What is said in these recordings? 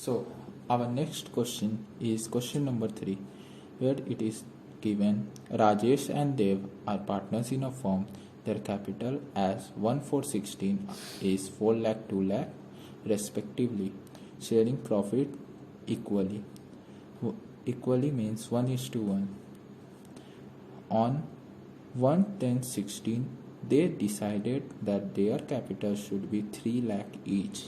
So our next question is question number 3, where it is given Rajesh and Dev are partners in a firm. Their capital as 1,416 is 4 lakh 2 lakh respectively, sharing profit equally. Equally means 1:1. On 1/10/16, they decided that their capital should be 3 lakh each.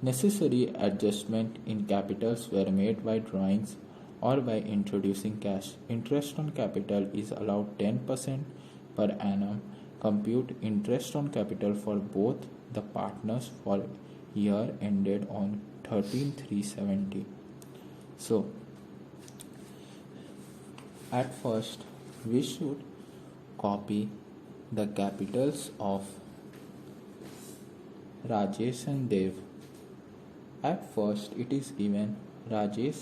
Necessary adjustment in capitals were made by drawings or by introducing cash. Interest on capital is allowed 10% per annum. Compute interest on capital for both the partners for year ended on 13/3/17. So at first we should copy the capitals of Rajesh and Dev. At first it is given Rajesh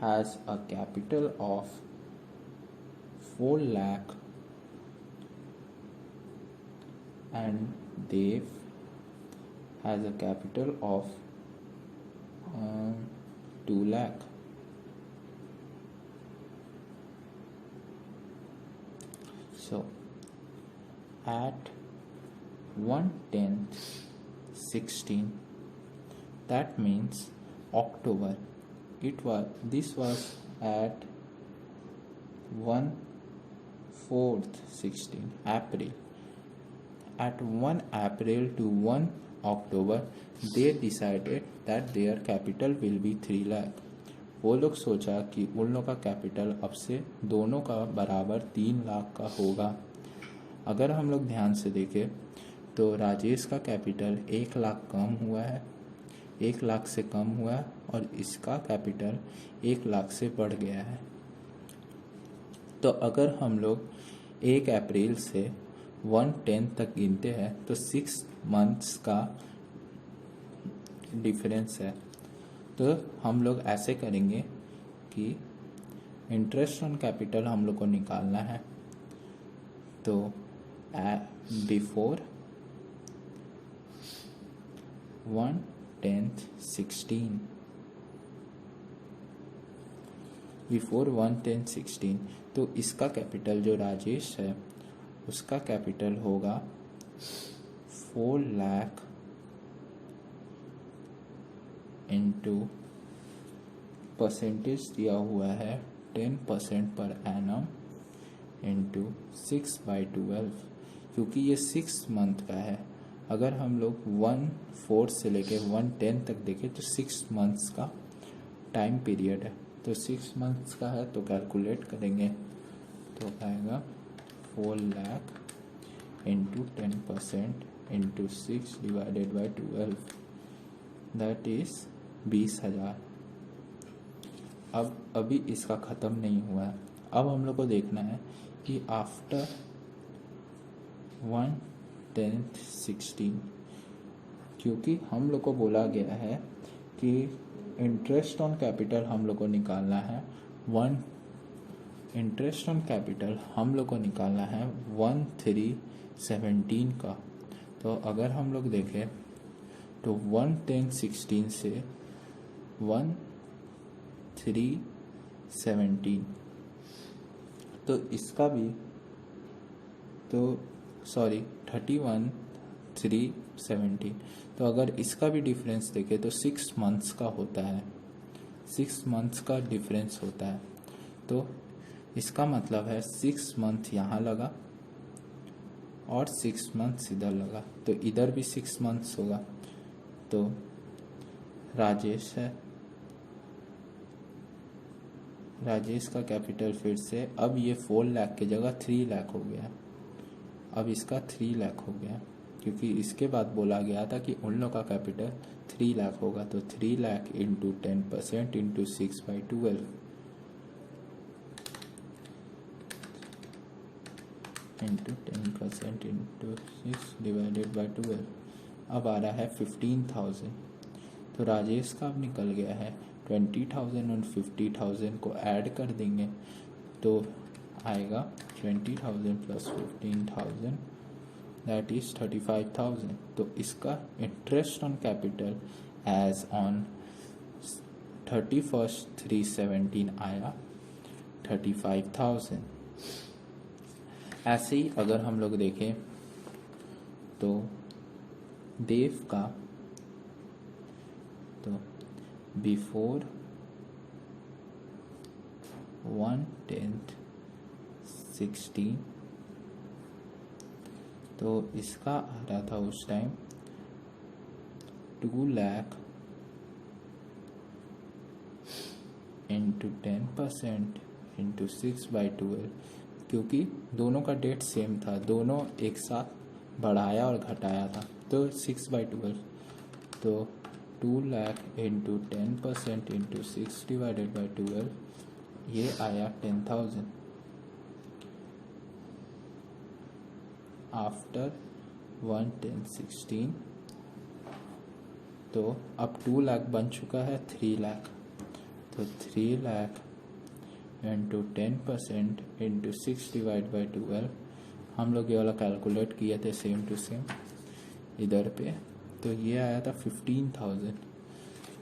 has a capital of 4 lakh and Dev has a capital of 2 lakh. So at 1/10/16, that means October, this was at 1/4/16 April. At 1 April to 1 October they decided that their capital will be 3 lakh. वो लोग सोचा कि उन लोग का capital अब से दोनों का बराबर 3 लाख का होगा। अगर हम लोग ध्यान से देखें तो राजेश का कैपिटल 1 लाख कम हुआ है, 1 लाख से कम हुआ है, और इसका कैपिटल 1 लाख से बढ़ गया है। तो अगर हम लोग 1 अप्रैल से 1/10 तक गिनते हैं तो 6 मंथ्स का डिफरेंस है। तो हम लोग ऐसे करेंगे कि इंटरेस्ट ऑन कैपिटल हम लोग को निकालना है। तो बिफोर 1/10/16 तो इसका कैपिटल जो राजेश है उसका कैपिटल होगा 4 लाख इंटू परसेंटेज दिया हुआ है 10% पर एनम इंटू 6/12, क्योंकि ये 6 मंथ का है। अगर हम लोग 1/4 से लेके 1/10 तक देखें तो 6 मंथ्स का टाइम पीरियड है। तो 6 मंथ्स का है तो कैलकुलेट करेंगे तो आएगा 4 lakh into 10% into 6/12, that is 20,000। अब अभी इसका ख़त्म नहीं हुआ है। अब हम लोग को देखना है कि आफ्टर 1/10/16, क्योंकि हम लोग को बोला गया है कि इंटरेस्ट ऑन कैपिटल हम लोग को निकालना है 1/3/17 का। तो अगर हम लोग देखें तो 1/10/16 से 1/3/17 तो इसका भी तो 31/3/17 तो अगर इसका भी डिफरेंस देखें तो 6 मंथ्स का होता है, 6 मंथ्स का डिफरेंस होता है। तो इसका मतलब है 6 मंथ यहाँ लगा और 6 मंथ्स इधर लगा, तो इधर भी 6 मंथ्स होगा। तो राजेश है, राजेश का कैपिटल फिर से अब ये 4 लाख की जगह 3 लाख हो गया। अब इसका 3 लाख हो गया, क्योंकि इसके बाद बोला गया था कि उन लोग का कैपिटल 3 लाख होगा। तो 3 lakh into 10% into 6/12 into 10% into 6/12 अब आ रहा है 15,000। तो राजेश का अब निकल गया है 20,000 और 50,000 को ऐड कर देंगे तो आएगा 20,000 प्लस 15,000 दैट इज 35,000। तो इसका interest on capital as on 31st 317 आया 35,000। ऐसे ही अगर हम लोग देखें तो देव का, तो बिफोर 1/10/16 तो इसका आ रहा था उस टाइम 2 लाख इंटू 10% इंटू 6/12, क्योंकि दोनों का डेट सेम था, दोनों एक साथ बढ़ाया और घटाया था, तो 6/12, तो 2 लाख इंटू 10% इंटू 6/12 ये आया 10,000। आफ्टर 1/10/16 तो अब 2 लाख बन चुका है 3 लाख, तो 3 लाख इंटू 10% इंटू 6/12 हम लोग ये वाला कैलकुलेट किए थे सेम टू सेम इधर पे, तो ये आया था 15,000,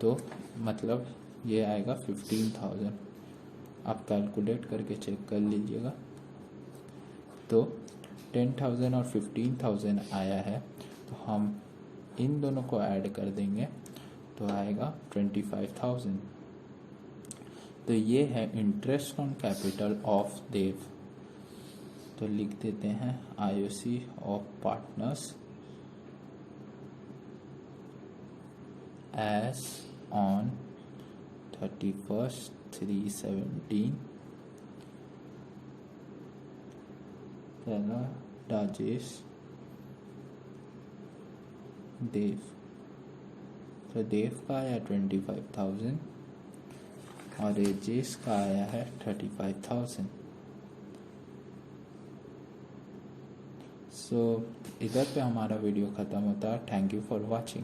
तो मतलब ये आएगा 15,000। आप कैलकुलेट करके चेक कर लीजिएगा, तो 10,000 और 15,000 आया है, तो हम इन दोनों को ऐड कर देंगे तो आएगा 25,000। तो ये है interest on capital of Dev. तो लिख देते हैं IOC of partners as on 31st 3/17 पहला राजेश देव, तो देव का आया 25,000 और राजेश का आया है 35,000। सो इधर पे हमारा वीडियो ख़त्म होता है। Thank you for watching.